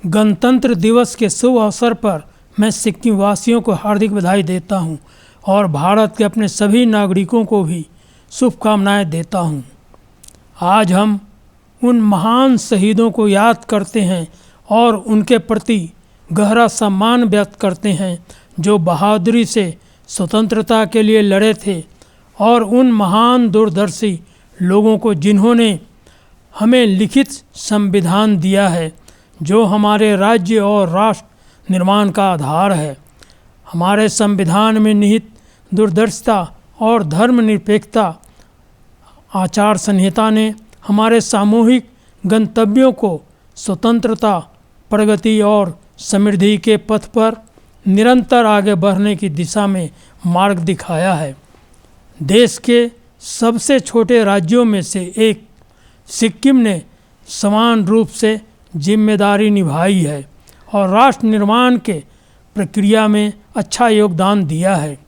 गणतंत्र दिवस के शुभ अवसर पर मैं सिक्किम वासियों को हार्दिक बधाई देता हूं और भारत के अपने सभी नागरिकों को भी शुभकामनाएं देता हूं। आज हम उन महान शहीदों को याद करते हैं और उनके प्रति गहरा सम्मान व्यक्त करते हैं जो बहादुरी से स्वतंत्रता के लिए लड़े थे, और उन महान दूरदर्शी लोगों को जिन्होंने हमें लिखित संविधान दिया है जो हमारे राज्य और राष्ट्र निर्माण का आधार है। हमारे संविधान में निहित दूरदर्शिता और धर्मनिरपेक्षता आचार संहिता ने हमारे सामूहिक गंतव्यों को स्वतंत्रता, प्रगति और समृद्धि के पथ पर निरंतर आगे बढ़ने की दिशा में मार्ग दिखाया है। देश के सबसे छोटे राज्यों में से एक सिक्किम ने समान रूप से जिम्मेदारी निभाई है और राष्ट्र निर्माण के प्रक्रिया में अच्छा योगदान दिया है।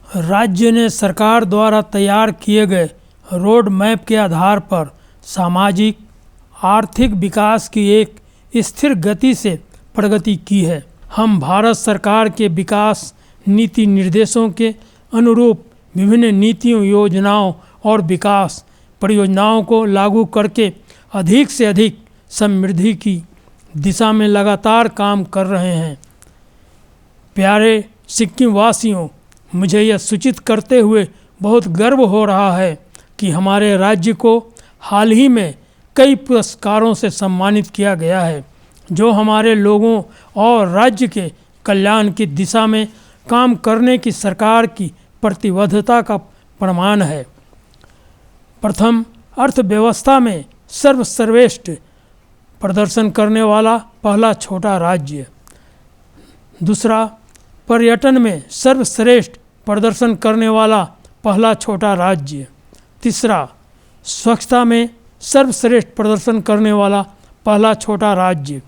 राज्य ने सरकार द्वारा तैयार किए गए रोड मैप के आधार पर सामाजिक आर्थिक विकास की एक स्थिर गति से प्रगति की है। हम भारत सरकार के विकास नीति निर्देशों के अनुरूप विभिन्न नीतियों, योजनाओं और विकास परियोजनाओं को लागू करके अधिक से अधिक समृद्धि की दिशा में लगातार काम कर रहे हैं। प्यारे सिक्किम वासियों, मुझे यह सूचित करते हुए बहुत गर्व हो रहा है कि हमारे राज्य को हाल ही में कई पुरस्कारों से सम्मानित किया गया है जो हमारे लोगों और राज्य के कल्याण की दिशा में काम करने की सरकार की प्रतिबद्धता का प्रमाण है। प्रथम, अर्थव्यवस्था में सर्वश्रेष्ठ प्रदर्शन करने वाला पहला छोटा राज्य। दूसरा, पर्यटन में सर्वश्रेष्ठ प्रदर्शन करने वाला पहला छोटा राज्य। तीसरा, स्वच्छता में सर्वश्रेष्ठ प्रदर्शन करने वाला पहला छोटा राज्य।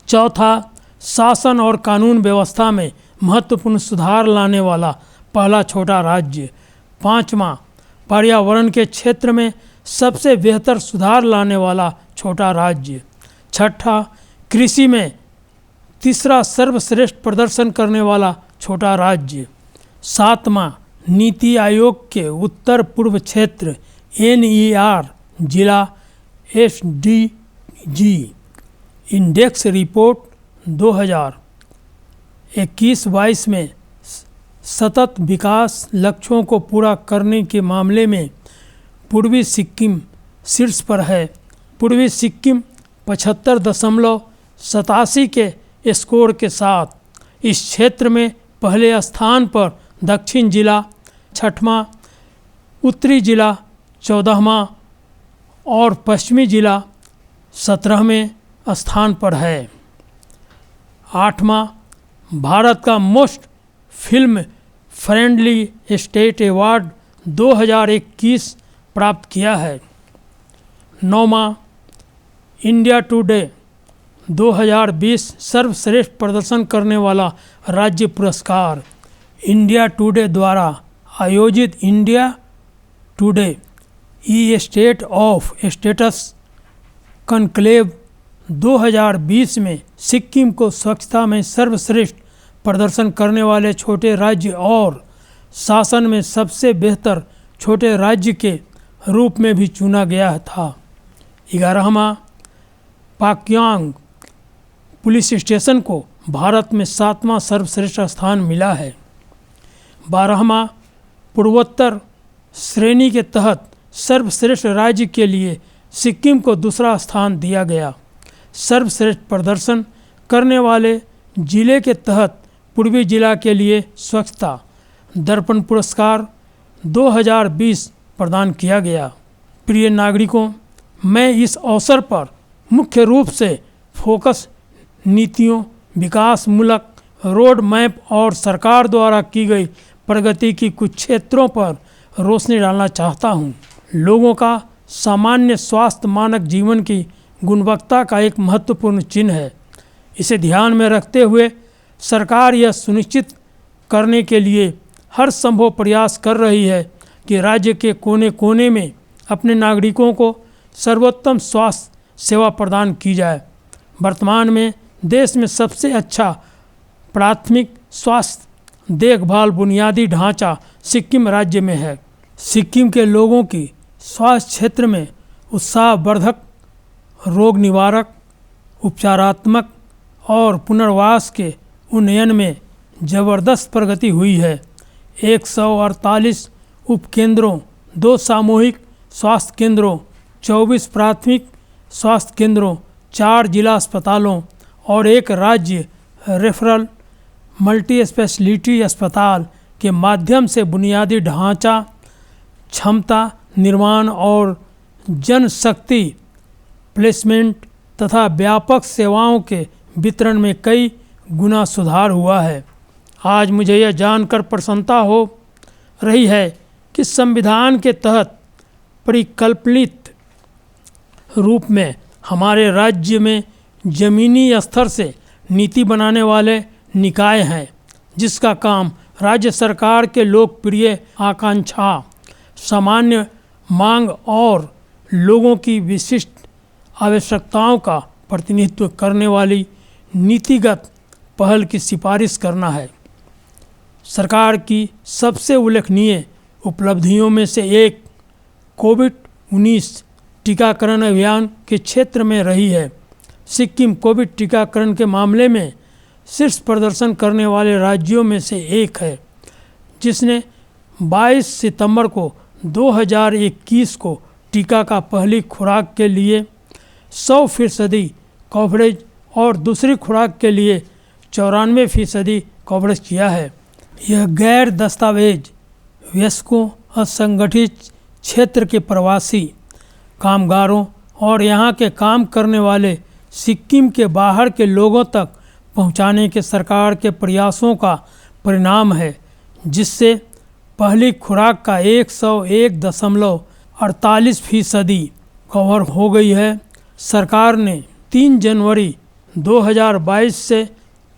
चौथा, शासन और कानून व्यवस्था में महत्वपूर्ण सुधार लाने वाला पहला छोटा राज्य। पाँचवां, पर्यावरण के क्षेत्र में सबसे बेहतर सुधार लाने वाला छोटा राज्य। छठा, कृषि में तीसरा सर्वश्रेष्ठ प्रदर्शन करने वाला छोटा राज्य। सातवां, नीति आयोग के उत्तर पूर्व क्षेत्र NER जिला SDG इंडेक्स रिपोर्ट 2021-22 में सतत विकास लक्ष्यों को पूरा करने के मामले में पूर्वी सिक्किम शीर्ष पर है। पूर्वी सिक्किम 75.87 के स्कोर के साथ इस क्षेत्र में पहले स्थान पर, दक्षिण जिला 6वां, उत्तरी जिला 14वां और पश्चिमी जिला 17वें स्थान पर है। 8वां, भारत का most film friendly state award 2021 प्राप्त किया है। 9वां, इंडिया टुडे 2020 सर्वश्रेष्ठ प्रदर्शन करने वाला राज्य पुरस्कार। इंडिया टुडे द्वारा आयोजित India today E state of status conclave 2020 में सिक्किम को स्वच्छता में सर्वश्रेष्ठ प्रदर्शन करने वाले छोटे राज्य और शासन में सबसे बेहतर छोटे राज्य के रूप में भी चुना गया था। 11वां, पाक्यांग पुलिस स्टेशन को भारत में 7वां सर्वश्रेष्ठ स्थान मिला है। 12वां, पूर्वोत्तर श्रेणी के तहत सर्वश्रेष्ठ राज्य के लिए सिक्किम को दूसरा स्थान दिया गया। सर्वश्रेष्ठ प्रदर्शन करने वाले जिले के तहत पूर्वी जिला के लिए स्वच्छता दर्पण पुरस्कार 2020 प्रदान किया गया। प्रिय नागरिकों, मैं इस अवसर पर मुख्य रूप से फोकस नीतियों, विकासमूलक रोड मैप और सरकार द्वारा की गई प्रगति की कुछ क्षेत्रों पर रोशनी डालना चाहता हूँ। लोगों का सामान्य स्वास्थ्य मानक जीवन की गुणवत्ता का एक महत्वपूर्ण चिन्ह है। इसे ध्यान में रखते हुए सरकार यह सुनिश्चित करने के लिए हर संभव प्रयास कर रही है कि राज्य के कोने कोने में अपने नागरिकों को सर्वोत्तम स्वास्थ्य सेवा प्रदान की जाए। वर्तमान में देश में सबसे अच्छा प्राथमिक स्वास्थ्य देखभाल बुनियादी ढांचा सिक्किम राज्य में है। सिक्किम के लोगों की स्वास्थ्य क्षेत्र में उत्साहवर्धक, रोग निवारक, उपचारात्मक और पुनर्वास के उन्नयन में ज़बरदस्त प्रगति हुई है। 148 उपकेंद्रों, 2 सामूहिक स्वास्थ्य केंद्रों, 24 प्राथमिक स्वास्थ्य केंद्रों, 4 जिला अस्पतालों और 1 राज्य रेफरल मल्टी स्पेशलिटी अस्पताल के माध्यम से बुनियादी ढांचा क्षमता निर्माण और जनशक्ति प्लेसमेंट तथा व्यापक सेवाओं के वितरण में कई गुना सुधार हुआ है। आज मुझे यह जानकर प्रसन्नता हो रही है कि संविधान के तहत परिकल्पित रूप में हमारे राज्य में जमीनी स्तर से नीति बनाने वाले निकाय हैं, जिसका काम राज्य सरकार के लोकप्रिय आकांक्षा, सामान्य मांग और लोगों की विशिष्ट आवश्यकताओं का प्रतिनिधित्व करने वाली नीतिगत पहल की सिफारिश करना है। सरकार की सबसे उल्लेखनीय उपलब्धियों में से एक कोविड-19 टीकाकरण अभियान के क्षेत्र में रही है। सिक्किम कोविड टीकाकरण के मामले में शीर्ष प्रदर्शन करने वाले राज्यों में से एक है, जिसने 22 सितंबर को 2021 को टीका का पहली खुराक के लिए 100% कवरेज और दूसरी खुराक के लिए 94% कवरेज किया है। यह गैर दस्तावेज वयस्कों, असंगठित क्षेत्र के प्रवासी कामगारों और यहाँ के काम करने वाले सिक्किम के बाहर के लोगों तक पहुँचाने के सरकार के प्रयासों का परिणाम है, जिससे पहली खुराक का 101.48% कवर हो गई है। सरकार ने 3 जनवरी 2022 से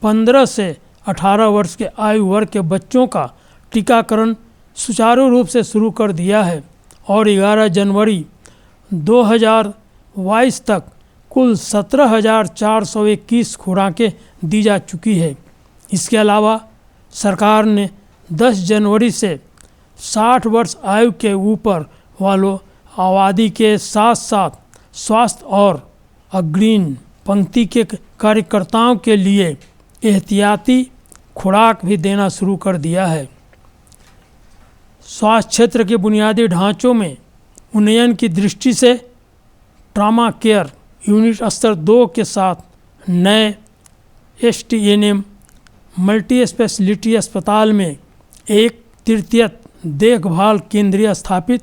15 से 18 वर्ष के आयु वर्ग के बच्चों का टीकाकरण सुचारू रूप से शुरू कर दिया है और 11 जनवरी 2022 तक कुल 17,421 खुराकें दी जा चुकी है। इसके अलावा सरकार ने 10 जनवरी से 60 वर्ष आयु के ऊपर वालों आबादी के साथ साथ स्वास्थ्य और अग्रिम पंक्ति के कार्यकर्ताओं के लिए एहतियाती खुराक भी देना शुरू कर दिया है। स्वास्थ्य क्षेत्र के बुनियादी ढांचों में उन्नयन की दृष्टि से ट्रॉमा केयर यूनिट स्तर 2 के साथ नए STNM मल्टी स्पेशलिटी अस्पताल में 1/3 देखभाल केंद्रीय स्थापित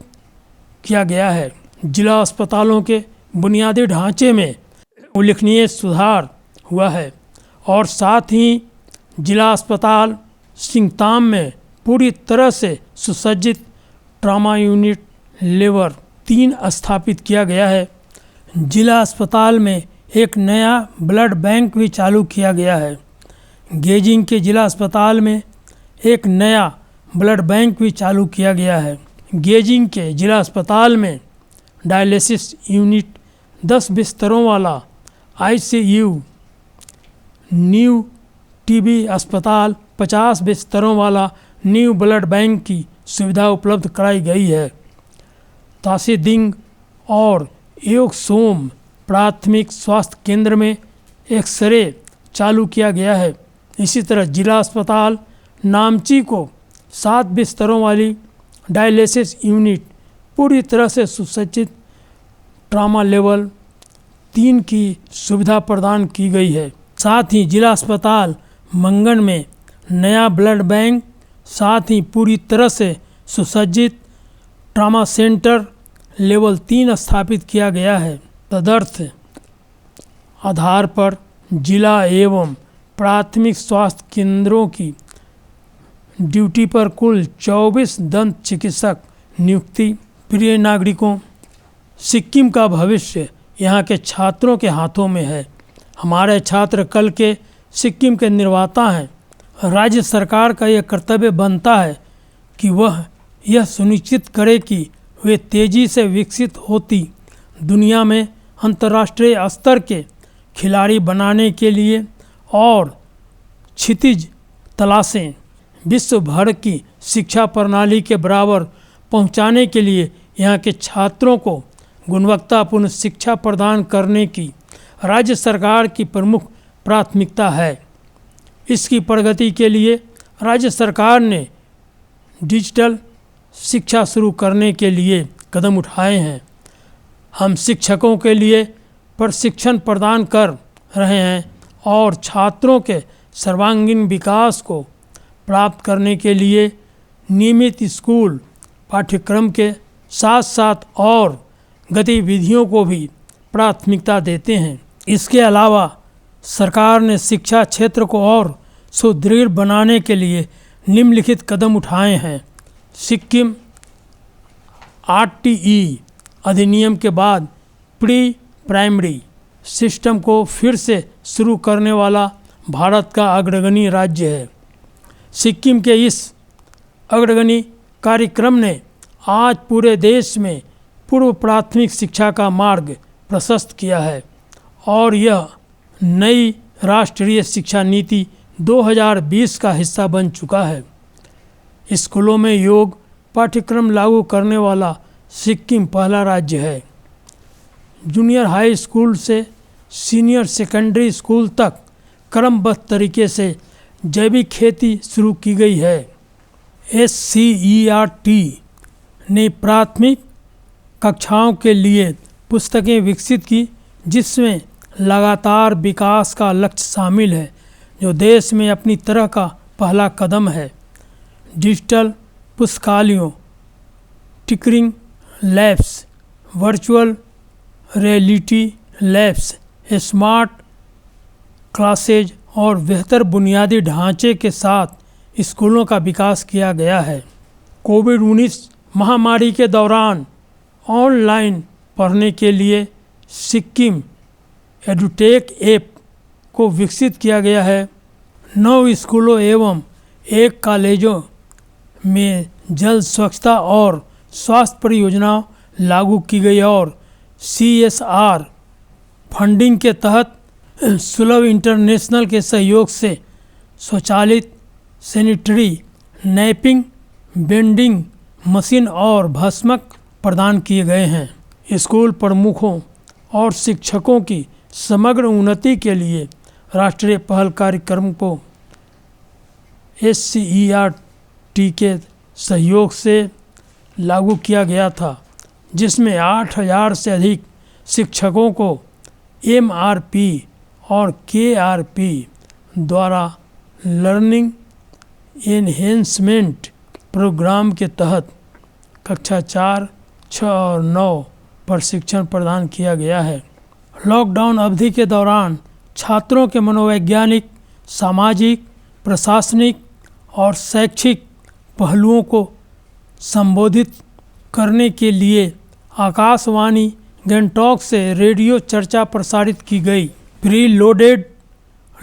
किया गया है। जिला अस्पतालों के बुनियादी ढांचे में उल्लेखनीय सुधार हुआ है और साथ ही जिला अस्पताल सिंगताम में पूरी तरह से सुसज्जित ट्रॉमा यूनिट लेवल 3 स्थापित किया गया है। जिला अस्पताल में एक नया ब्लड बैंक भी चालू किया गया है। गेजिंग के जिला अस्पताल में एक नया ब्लड बैंक भी चालू किया गया है। गेजिंग के जिला अस्पताल में डायलिसिस यूनिट, 10 बिस्तरों वाला ICU, न्यू TB अस्पताल, 50 बिस्तरों वाला न्यू ब्लड बैंक की सुविधा उपलब्ध कराई गई है। तासीदिंग और योगसोम प्राथमिक स्वास्थ्य केंद्र में एक्सरे चालू किया गया है। इसी तरह जिला अस्पताल नामची को 7 बिस्तरों वाली डायलिसिस यूनिट, पूरी तरह से सुसज्जित ट्रॉमा लेवल 3 की सुविधा प्रदान की गई है। साथ ही जिला अस्पताल मंगन में नया ब्लड बैंक, साथ ही पूरी तरह से सुसज्जित ट्रॉमा सेंटर लेवल 3 स्थापित किया गया है। तदर्थ आधार पर जिला एवं प्राथमिक स्वास्थ्य केंद्रों की ड्यूटी पर कुल 24 दंत चिकित्सक नियुक्ति। प्रिय नागरिकों, सिक्किम का भविष्य यहाँ के छात्रों के हाथों में है। हमारे छात्र कल के सिक्किम के निर्माता हैं। राज्य सरकार का यह कर्तव्य बनता है कि वह यह सुनिश्चित करे कि वे तेज़ी से विकसित होती दुनिया में अंतर्राष्ट्रीय स्तर के खिलाड़ी बनाने के लिए और क्षितिज तलाशें। विश्व भर की शिक्षा प्रणाली के बराबर पहुंचाने के लिए यहाँ के छात्रों को गुणवत्तापूर्ण शिक्षा प्रदान करने की राज्य सरकार की प्रमुख प्राथमिकता है। इसकी प्रगति के लिए राज्य सरकार ने डिजिटल शिक्षा शुरू करने के लिए कदम उठाए हैं। हम शिक्षकों के लिए प्रशिक्षण प्रदान कर रहे हैं और छात्रों के सर्वांगीण विकास को प्राप्त करने के लिए नियमित स्कूल पाठ्यक्रम के साथ साथ और गतिविधियों को भी प्राथमिकता देते हैं। इसके अलावा सरकार ने शिक्षा क्षेत्र को और सुदृढ़ बनाने के लिए निम्नलिखित कदम उठाए हैं। सिक्किम RTE अधिनियम के बाद प्री प्राइमरी सिस्टम को फिर से शुरू करने वाला भारत का अग्रगणी राज्य है। सिक्किम के इस अग्रगणी कार्यक्रम ने आज पूरे देश में पूर्व प्राथमिक शिक्षा का मार्ग प्रशस्त किया है और यह नई राष्ट्रीय शिक्षा नीति 2020 का हिस्सा बन चुका है। स्कूलों में योग पाठ्यक्रम लागू करने वाला सिक्किम पहला राज्य है। जूनियर हाई स्कूल से सीनियर सेकेंडरी स्कूल तक क्रमबद्ध तरीके से जैविक खेती शुरू की गई है। SCERT ने प्राथमिक कक्षाओं के लिए पुस्तकें विकसित की जिसमें लगातार विकास का लक्ष्य शामिल है, जो देश में अपनी तरह का पहला कदम है। डिजिटल पुस्तकालयों, tinkering labs, virtual reality labs, smart classes और बेहतर बुनियादी ढांचे के साथ स्कूलों का विकास किया गया है। कोविड-19 महामारी के दौरान ऑनलाइन पढ़ने के लिए सिक्किम एडुटेक ऐप को विकसित किया गया है। 9 स्कूलों एवं 1 कॉलेजों में जल स्वच्छता और स्वास्थ्य परियोजनाएं लागू की गई और CSR फंडिंग के तहत सुलभ इंटरनेशनल के सहयोग से स्वचालित सैनिटरी नैपिंग वेंडिंग मशीन और भस्मक प्रदान किए गए हैं। स्कूल प्रमुखों और शिक्षकों की समग्र उन्नति के लिए राष्ट्रीय पहल कार्यक्रम को SCERT के सहयोग से लागू किया गया था, जिसमें 8000 से अधिक शिक्षकों को MRP और KRP द्वारा लर्निंग एनहेंसमेंट प्रोग्राम के तहत कक्षा 4, 6 और 9 प्रशिक्षण प्रदान किया गया है। लॉकडाउन अवधि के दौरान छात्रों के मनोवैज्ञानिक, सामाजिक, प्रशासनिक और शैक्षिक पहलुओं को संबोधित करने के लिए आकाशवाणी गैंगटॉक से रेडियो चर्चा प्रसारित की गई। प्री लोडेड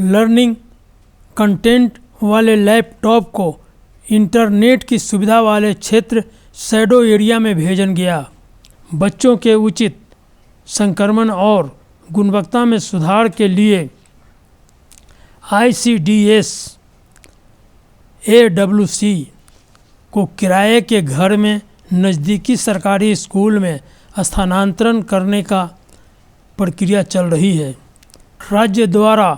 लर्निंग कंटेंट वाले लैपटॉप को इंटरनेट की सुविधा वाले क्षेत्र शैडो एरिया में भेजा गया। बच्चों के उचित संक्रमण और गुणवत्ता में सुधार के लिए ICDS AWC को किराए के घर में नज़दीकी सरकारी स्कूल में स्थानांतरण करने का प्रक्रिया चल रही है। राज्य द्वारा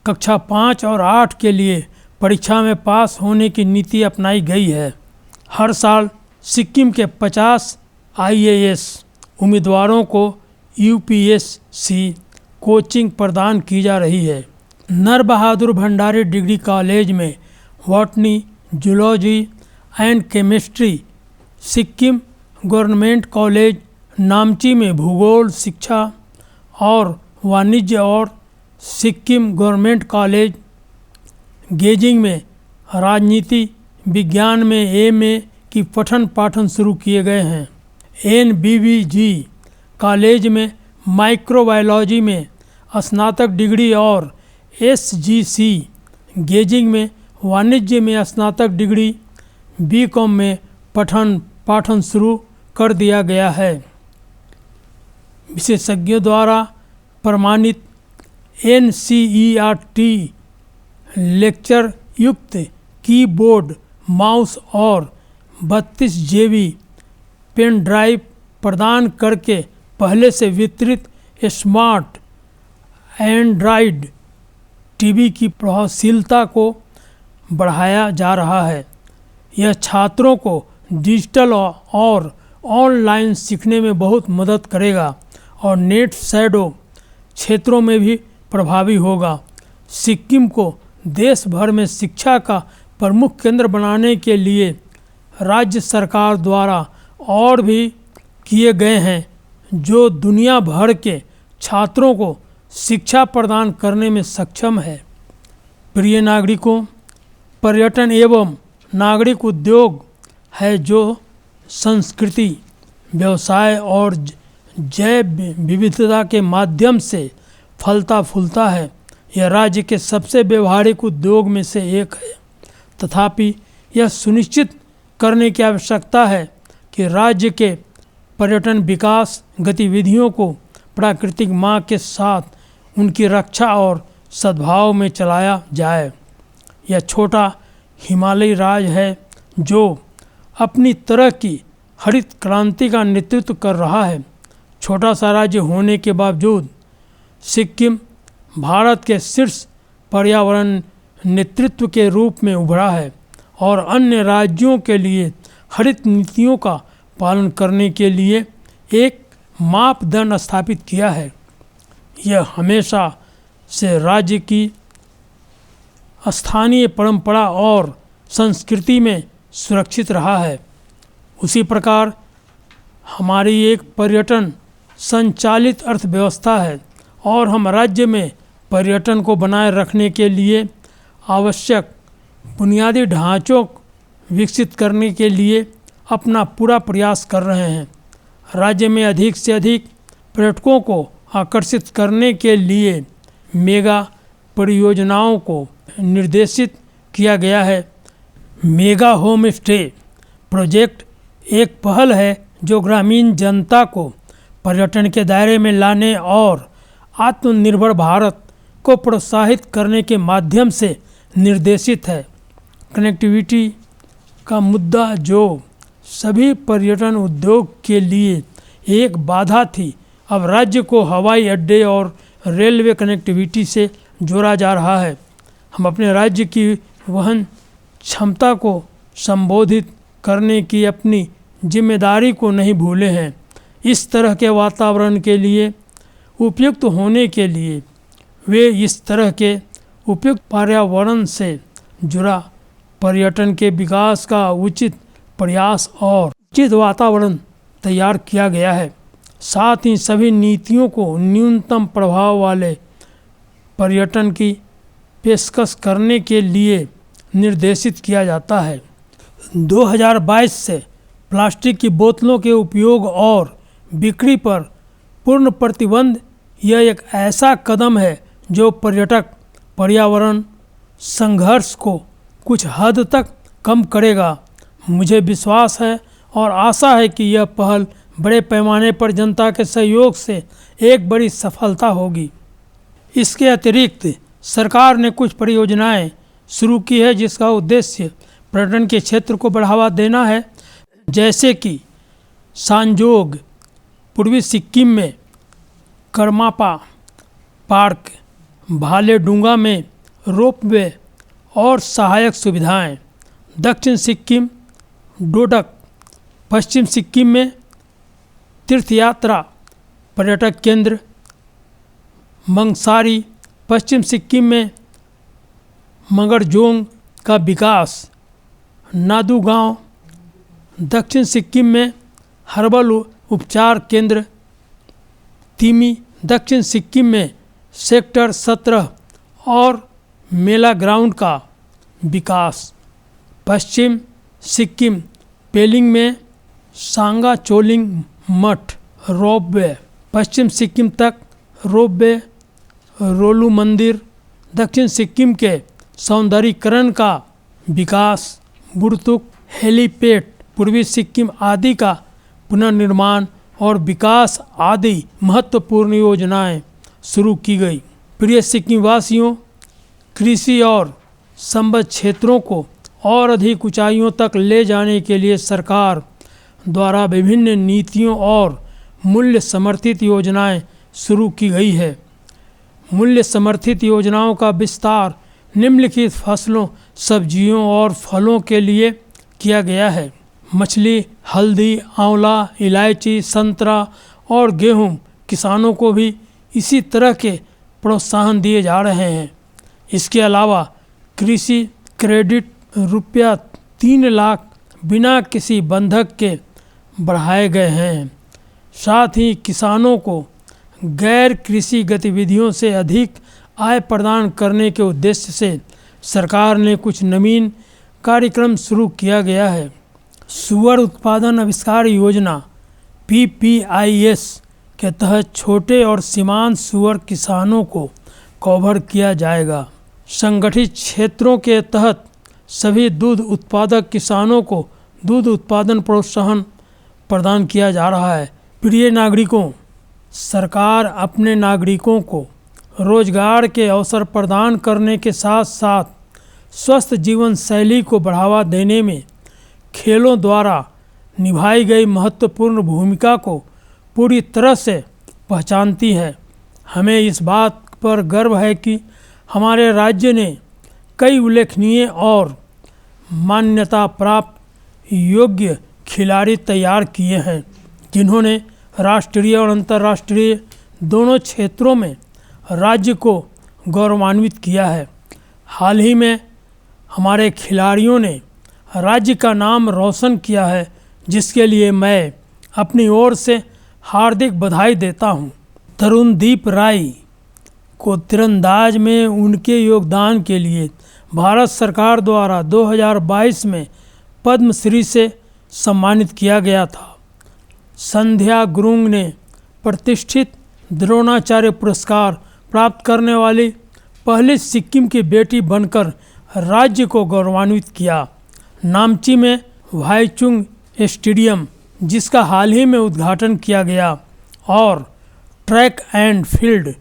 कक्षा 5 और 8 के लिए परीक्षा में पास होने की नीति अपनाई गई है। हर साल सिक्किम के 50 IAS उम्मीदवारों को UPSC कोचिंग प्रदान की जा रही है। नर बहादुर भंडारी डिग्री कॉलेज में botany, zoology and chemistry, Sikkim government college Namchi में भूगोल शिक्षा और वाणिज्य और सिक्किम गवर्नमेंट कॉलेज गेजिंग में राजनीति विज्ञान में MA की पठन पाठन शुरू किए गए हैं। NBBG कॉलेज में माइक्रोबायोलॉजी में स्नातक डिग्री और SGC गेजिंग में वाणिज्य में स्नातक डिग्री, BCom में पठन पाठन शुरू कर दिया गया है। विशेषज्ञों द्वारा प्रमाणित NCERT लेक्चर युक्त कीबोर्ड, माउस और 32 GB पेन ड्राइव प्रदान करके पहले से वितरित स्मार्ट एंड्रॉयड टीवी की प्रभावशीलता को बढ़ाया जा रहा है। यह छात्रों को डिजिटल और ऑनलाइन सीखने में बहुत मदद करेगा और नेट शैडो क्षेत्रों में भी प्रभावी होगा। सिक्किम को देश भर में शिक्षा का प्रमुख केंद्र बनाने के लिए राज्य सरकार द्वारा और भी किए गए हैं जो दुनिया भर के छात्रों को शिक्षा प्रदान करने में सक्षम है। प्रिय नागरिकों, पर्यटन एवं नागरिक उद्योग है जो संस्कृति, व्यवसाय और जैव विविधता के माध्यम से फलता फूलता है। यह राज्य के सबसे व्यवहारिक उद्योग में से एक है। तथापि यह सुनिश्चित करने की आवश्यकता है कि राज्य के पर्यटन विकास गतिविधियों को प्राकृतिक माँ के साथ उनकी रक्षा और सद्भाव में चलाया जाए। यह छोटा हिमालयी राज्य है जो अपनी तरह की हरित क्रांति का नेतृत्व कर रहा है। छोटा सा राज्य होने के बावजूद सिक्किम भारत के शीर्ष पर्यावरण नेतृत्व के रूप में उभरा है और अन्य राज्यों के लिए हरित नीतियों का पालन करने के लिए एक मापदंड स्थापित किया है। यह हमेशा से राज्य की स्थानीय परंपरा और संस्कृति में सुरक्षित रहा है। उसी प्रकार हमारी एक पर्यटन संचालित अर्थव्यवस्था है और हम राज्य में पर्यटन को बनाए रखने के लिए आवश्यक बुनियादी ढांचों विकसित करने के लिए अपना पूरा प्रयास कर रहे हैं। राज्य में अधिक से अधिक पर्यटकों को आकर्षित करने के लिए मेगा परियोजनाओं को निर्देशित किया गया है। मेगा होम स्टे प्रोजेक्ट एक पहल है जो ग्रामीण जनता को पर्यटन के दायरे में लाने और आत्मनिर्भर भारत को प्रोत्साहित करने के माध्यम से निर्देशित है। कनेक्टिविटी का मुद्दा जो सभी पर्यटन उद्योग के लिए एक बाधा थी, अब राज्य को हवाई अड्डे और रेलवे कनेक्टिविटी से जोड़ा जा रहा है। हम अपने राज्य की वहन क्षमता को संबोधित करने की अपनी जिम्मेदारी को नहीं भूले हैं। इस तरह के वातावरण के लिए उपयुक्त होने के लिए वे इस तरह के उपयुक्त पर्यावरण से जुड़ा पर्यटन के विकास का उचित प्रयास और उचित वातावरण तैयार किया गया है। साथ ही सभी नीतियों को न्यूनतम प्रभाव वाले पर्यटन की पेशकश करने के लिए निर्देशित किया जाता है। 2022 से प्लास्टिक की बोतलों के उपयोग और बिक्री पर पूर्ण प्रतिबंध यह एक ऐसा कदम है जो पर्यटक पर्यावरण संघर्ष को कुछ हद तक कम करेगा। मुझे विश्वास है और आशा है कि यह पहल बड़े पैमाने पर जनता के सहयोग से एक बड़ी सफलता होगी। इसके अतिरिक्त सरकार ने कुछ परियोजनाएं शुरू की है जिसका उद्देश्य पर्यटन के क्षेत्र को बढ़ावा देना है, जैसे कि सांजोग पूर्वी सिक्किम में करमापा पार्क, भालेडुंगा में रोपवे और सहायक सुविधाएं, दक्षिण सिक्किम डोडक, पश्चिम सिक्किम में तीर्थयात्रा पर्यटक केंद्र, मंगसारी, पश्चिम सिक्किम में मगरजोंग का विकास, नादू गांव, दक्षिण सिक्किम में हर्बल उपचार केंद्र, तिमी, दक्षिण सिक्किम में सेक्टर 17 और मेला ग्राउंड का विकास, पश्चिम सिक्किम पेलिंग में सांगा चोलिंग मठ रोपवे, पश्चिम सिक्किम तक रोपवे, रोलू मंदिर, दक्षिण सिक्किम के सौंदर्यीकरण का विकास, बुरतुक हेलीपैड, पूर्वी सिक्किम आदि का पुनर्निर्माण और विकास आदि महत्वपूर्ण योजनाएं शुरू की गई। प्रिय सिक्किम वासियों, कृषि और संबद्ध क्षेत्रों को और अधिक ऊंचाइयों तक ले जाने के लिए सरकार द्वारा विभिन्न नीतियों और मूल्य समर्थित योजनाएं शुरू की गई है। मूल्य समर्थित योजनाओं का विस्तार निम्नलिखित फसलों, सब्जियों और फलों के लिए किया गया है। मछली, हल्दी, आंवला, इलायची, संतरा और गेहूं किसानों को भी इसी तरह के प्रोत्साहन दिए जा रहे हैं। इसके अलावा कृषि क्रेडिट रुपया 3 लाख बिना किसी बंधक के बढ़ाए गए हैं। साथ ही किसानों को गैर कृषि गतिविधियों से अधिक आय प्रदान करने के उद्देश्य से सरकार ने कुछ नवीन कार्यक्रम शुरू किया गया है। सुअर उत्पादन आविष्कार योजना PPIS के तहत छोटे और सीमांत सुअर किसानों को कवर किया जाएगा। संगठित क्षेत्रों के तहत सभी दूध उत्पादक किसानों को दूध उत्पादन प्रोत्साहन प्रदान किया जा रहा है। प्रिय नागरिकों, सरकार अपने नागरिकों को रोजगार के अवसर प्रदान करने के साथ साथ स्वस्थ जीवन शैली को बढ़ावा देने में खेलों द्वारा निभाई गई महत्वपूर्ण भूमिका को पूरी तरह से पहचानती है। हमें इस बात पर गर्व है कि हमारे राज्य ने कई उल्लेखनीय और मान्यता प्राप्त योग्य खिलाड़ी तैयार किए हैं, जिन्होंने राष्ट्रीय और अंतर्राष्ट्रीय दोनों क्षेत्रों में राज्य को गौरवान्वित किया है। हाल ही में हमारे खिलाड़ियों ने राज्य का नाम रोशन किया है, जिसके लिए मैं अपनी ओर से हार्दिक बधाई देता हूं। तरुणदीप राय को तीरंदाज में उनके योगदान के लिए भारत सरकार द्वारा 2022 में पद्मश्री से सम्मानित किया गया था। संध्या गुरुंग ने प्रतिष्ठित द्रोणाचार्य पुरस्कार प्राप्त करने वाली पहली सिक्किम की बेटी बनकर राज्य को गौरवान्वित किया। नामची में भाईचुंग स्टेडियम, जिसका हाल ही में उद्घाटन किया गया, और ट्रैक एंड फील्ड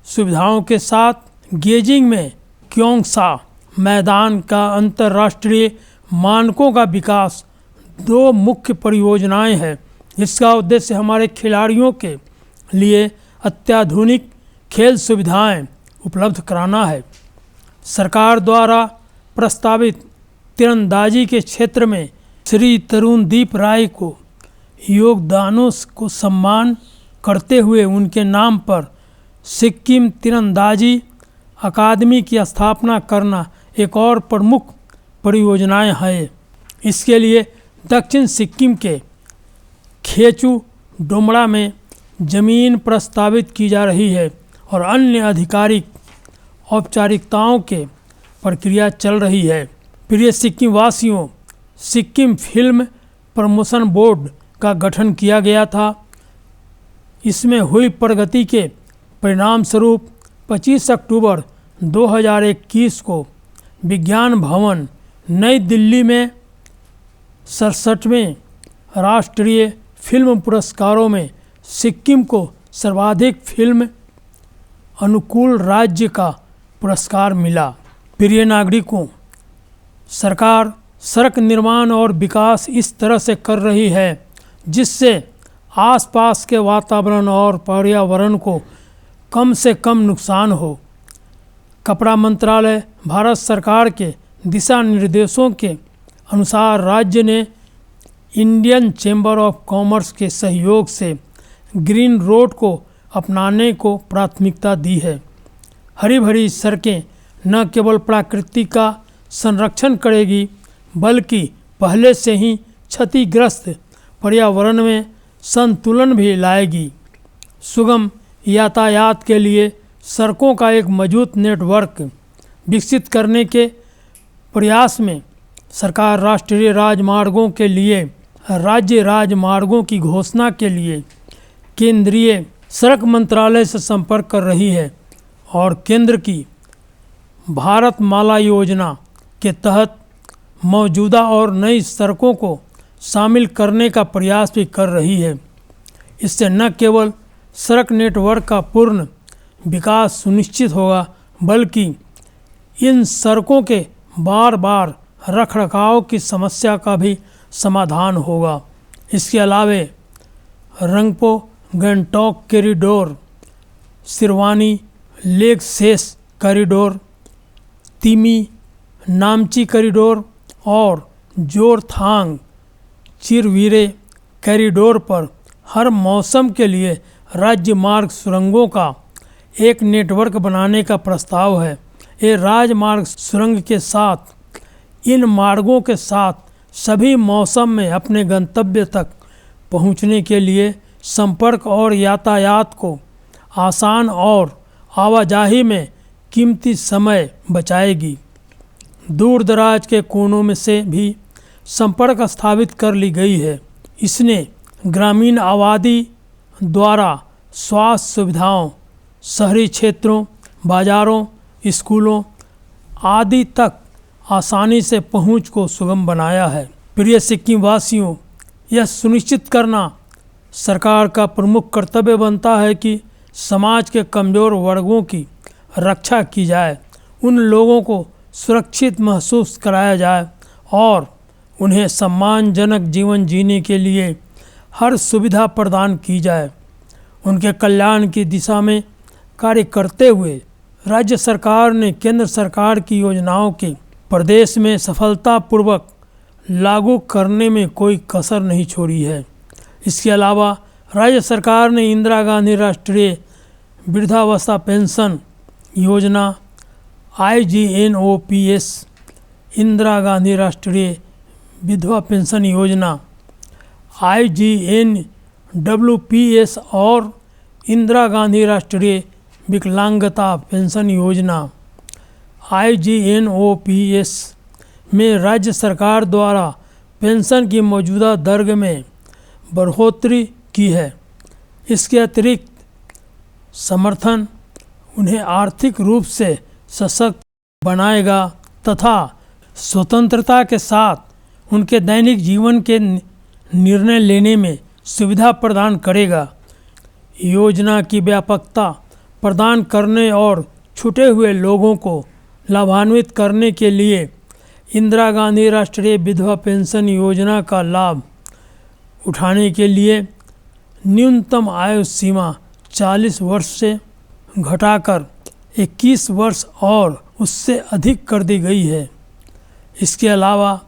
सुविधाओं के साथ गेजिंग में क्योंगसा मैदान का अंतर्राष्ट्रीय मानकों का विकास 2 मुख्य परियोजनाएं हैं, जिसका उद्देश्य हमारे खिलाड़ियों के लिए अत्याधुनिक खेल सुविधाएं उपलब्ध कराना है। सरकार द्वारा प्रस्तावित तीरंदाजी के क्षेत्र में श्री तरुणदीप राय को योगदानों को सम्मान करते हुए उनके नाम पर सिक्किम तीरंदाजी अकादमी की स्थापना करना एक और प्रमुख परियोजनाएं है। इसके लिए दक्षिण सिक्किम के खेचू डोमड़ा में जमीन प्रस्तावित की जा रही है और अन्य आधिकारिक औपचारिकताओं के प्रक्रिया चल रही है। प्रिय सिक्किम वासियों, सिक्किम फिल्म प्रमोशन बोर्ड का गठन किया गया था। इसमें हुई प्रगति के परिणाम स्वरूप 25 अक्टूबर 2021 को विज्ञान भवन नई दिल्ली में 67वें राष्ट्रीय फिल्म पुरस्कारों में सिक्किम को सर्वाधिक फिल्म अनुकूल राज्य का पुरस्कार मिला। प्रिय नागरिकों, सरकार सड़क निर्माण और विकास इस तरह से कर रही है जिससे आसपास के वातावरण और पर्यावरण को कम से कम नुकसान हो। कपड़ा मंत्रालय भारत सरकार के दिशा निर्देशों के अनुसार राज्य ने इंडियन चैम्बर ऑफ कॉमर्स के सहयोग से ग्रीन रोड को अपनाने को प्राथमिकता दी है। हरी भरी सड़कें न केवल प्रकृति का संरक्षण करेगी बल्कि पहले से ही क्षतिग्रस्त पर्यावरण में संतुलन भी लाएगी। सुगम यातायात के लिए सड़कों का एक मजबूत नेटवर्क विकसित करने के प्रयास में सरकार राष्ट्रीय राजमार्गों के लिए राज्य राजमार्गों की घोषणा के लिए केंद्रीय सड़क मंत्रालय से संपर्क कर रही है और केंद्र की भारत माला योजना के तहत मौजूदा और नई सड़कों को शामिल करने का प्रयास भी कर रही है। इससे न केवल सड़क नेटवर्क का पूर्ण विकास सुनिश्चित होगा, बल्कि इन सड़कों के बार बार रखरखाव की समस्या का भी समाधान होगा। इसके अलावे रंगपो गंगटोक कॉरिडोर, सिरवानी लेक शेष कॉरिडोर, तिमी नामची कॉरिडोर और जोरथांग चिरविरे कॉरिडोर पर हर मौसम के लिए राज्य मार्ग सुरंगों का एक नेटवर्क बनाने का प्रस्ताव है। ये राजमार्ग सुरंग के साथ इन मार्गों के साथ सभी मौसम में अपने गंतव्य तक पहुंचने के लिए संपर्क और यातायात को आसान और आवाजाही में कीमती समय बचाएगी। दूर दराज के कोनों में से भी संपर्क स्थापित कर ली गई है। इसने ग्रामीण आबादी द्वारा स्वास्थ्य सुविधाओं, शहरी क्षेत्रों, बाजारों, स्कूलों आदि तक आसानी से पहुंच को सुगम बनाया है। प्रिय सिक्किम वासियों, यह सुनिश्चित करना सरकार का प्रमुख कर्तव्य बनता है कि समाज के कमज़ोर वर्गों की रक्षा की जाए, उन लोगों को सुरक्षित महसूस कराया जाए और उन्हें सम्मानजनक जीवन जीने के लिए हर सुविधा प्रदान की जाए। उनके कल्याण की दिशा में कार्य करते हुए राज्य सरकार ने केंद्र सरकार की योजनाओं के प्रदेश में सफलतापूर्वक लागू करने में कोई कसर नहीं छोड़ी है। इसके अलावा राज्य सरकार ने इंदिरा गांधी राष्ट्रीय वृद्धावस्था पेंशन योजना IGNOPS, इंदिरा गांधी राष्ट्रीय विधवा पेंशन योजना IGNWPS और इंदिरा गांधी राष्ट्रीय विकलांगता पेंशन योजना IGNOPS में राज्य सरकार द्वारा पेंशन की मौजूदा दर में बढ़ोतरी की है। इसके अतिरिक्त समर्थन उन्हें आर्थिक रूप से सशक्त बनाएगा तथा स्वतंत्रता के साथ उनके दैनिक जीवन के निर्णय लेने में सुविधा प्रदान करेगा। योजना की व्यापकता प्रदान करने और छूटे हुए लोगों को लाभान्वित करने के लिए इंदिरा गांधी राष्ट्रीय विधवा पेंशन योजना का लाभ उठाने के लिए न्यूनतम आयु सीमा 40 वर्ष से घटाकर 21 वर्ष और उससे अधिक कर दी गई है। इसके अलावा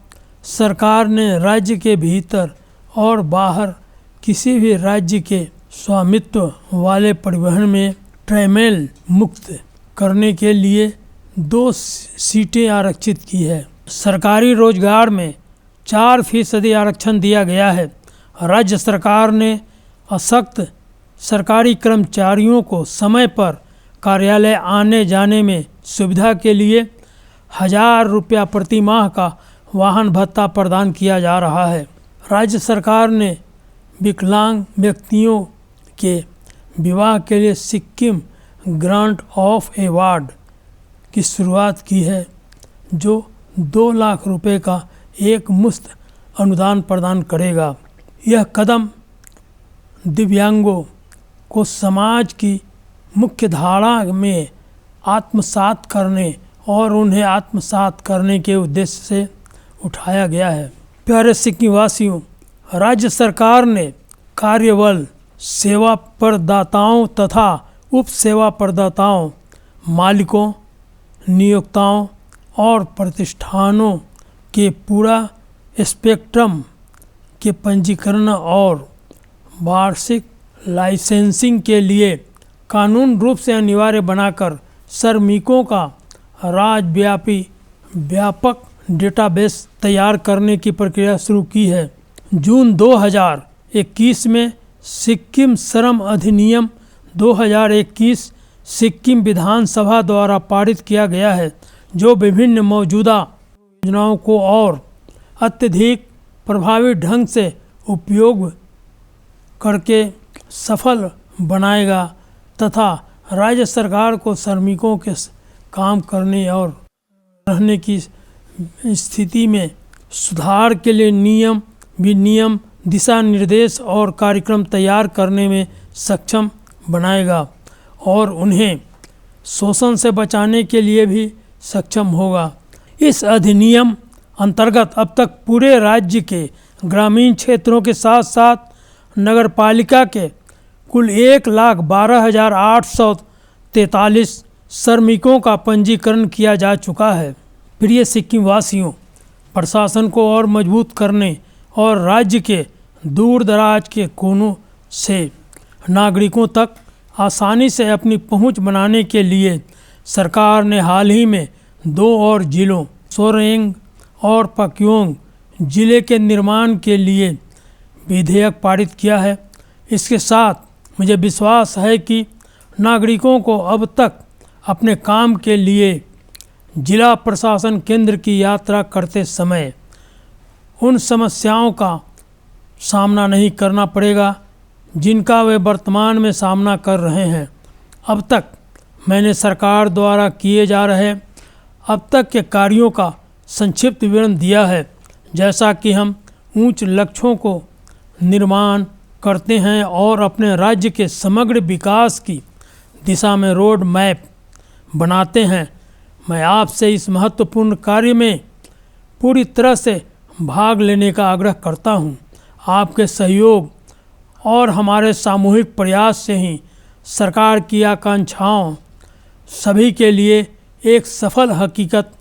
सरकार ने राज्य के भीतर और बाहर किसी भी राज्य के स्वामित्व वाले परिवहन में ट्रेमेल मुक्त करने के लिए 2 सीटें आरक्षित की है। सरकारी रोजगार में 4% आरक्षण दिया गया है। राज्य सरकार ने अशक्त सरकारी कर्मचारियों को समय पर कार्यालय आने जाने में सुविधा के लिए 1000 रुपया प्रति माह का वाहन भत्ता प्रदान किया जा रहा है। राज्य सरकार ने विकलांग व्यक्तियों के विवाह के लिए सिक्किम ग्रांट ऑफ अवार्ड की शुरुआत की है, जो 2 लाख रुपए का एक मुफ्त अनुदान प्रदान करेगा। यह कदम दिव्यांगों को समाज की मुख्य धारा में आत्मसात करने और उन्हें आत्मसात करने के उद्देश्य से उठाया गया है। प्यारे सिक्किम वासियों, राज्य सरकार ने कार्यबल, सेवा प्रदाताओं तथा उप सेवा प्रदाताओं, मालिकों, नियोक्ताओं और प्रतिष्ठानों के पूरा स्पेक्ट्रम के पंजीकरण और वार्षिक लाइसेंसिंग के लिए कानून रूप से अनिवार्य बनाकर श्रमिकों का राज्यव्यापी व्यापक डेटाबेस तैयार करने की प्रक्रिया शुरू की है। जून 2021 में सिक्किम श्रम अधिनियम 2021 सिक्किम विधानसभा द्वारा पारित किया गया है, जो विभिन्न मौजूदा योजनाओं को और अत्यधिक प्रभावी ढंग से उपयोग करके सफल बनाएगा तथा राज्य सरकार को श्रमिकों के काम करने और रहने की स्थिति में सुधार के लिए नियम, विनियम, दिशा निर्देश और कार्यक्रम तैयार करने में सक्षम बनाएगा और उन्हें शोषण से बचाने के लिए भी सक्षम होगा। इस अधिनियम अंतर्गत अब तक पूरे राज्य के ग्रामीण क्षेत्रों के साथ साथ नगरपालिका के कुल 1,12,843 श्रमिकों का पंजीकरण किया जा चुका है। प्रिय सिक्किम वासियों, प्रशासन को और मजबूत करने और राज्य के दूर दराज के कोनों से नागरिकों तक आसानी से अपनी पहुंच बनाने के लिए सरकार ने हाल ही में 2 और जिलों सोरेंग और पाक्योंग जिले के निर्माण के लिए विधेयक पारित किया है। इसके साथ मुझे विश्वास है कि नागरिकों को अब तक अपने काम के लिए जिला प्रशासन केंद्र की यात्रा करते समय उन समस्याओं का सामना नहीं करना पड़ेगा जिनका वे वर्तमान में सामना कर रहे हैं। अब तक मैंने सरकार द्वारा किए जा रहे अब तक के कार्यों का संक्षिप्त विवरण दिया है। जैसा कि हम उच्च लक्ष्यों को निर्माण करते हैं और अपने राज्य के समग्र विकास की दिशा में रोड मैप बनाते हैं, मैं आपसे इस महत्वपूर्ण कार्य में पूरी तरह से भाग लेने का आग्रह करता हूं। आपके सहयोग और हमारे सामूहिक प्रयास से ही सरकार की आकांक्षाओं सभी के लिए एक सफल हकीकत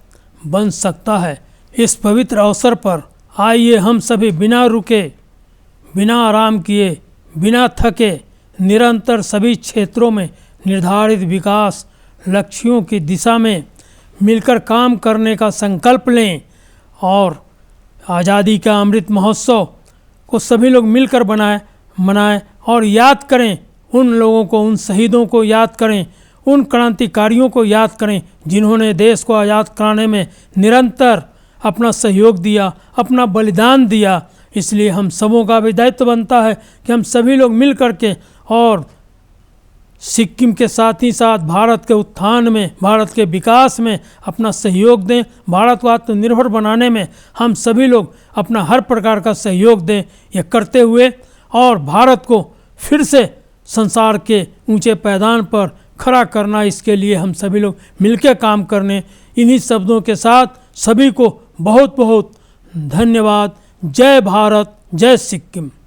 बन सकता है। इस पवित्र अवसर पर आइए हम सभी बिना रुके, बिना आराम किए, बिना थके निरंतर सभी क्षेत्रों में निर्धारित विकास लक्ष्यों की दिशा में मिलकर काम करने का संकल्प लें और आज़ादी का अमृत महोत्सव को सभी लोग मिलकर मनाएं और याद करें उन लोगों को, उन शहीदों को याद करें, उन क्रांतिकारियों को याद करें जिन्होंने देश को आज़ाद कराने में निरंतर अपना सहयोग दिया, अपना बलिदान दिया। इसलिए हम सबों का भी दायित्व बनता है कि हम सभी लोग मिल करके और सिक्किम के साथ ही साथ भारत के उत्थान में, भारत के विकास में अपना सहयोग दें। भारत को आत्मनिर्भर बनाने में हम सभी लोग अपना हर प्रकार का सहयोग दें। यह करते हुए और भारत को फिर से संसार के ऊंचे पैदान पर खड़ा करना, इसके लिए हम सभी लोग मिलकर काम करने। इन्हीं शब्दों के साथ सभी को बहुत बहुत धन्यवाद। जय भारत, जय सिक्किम।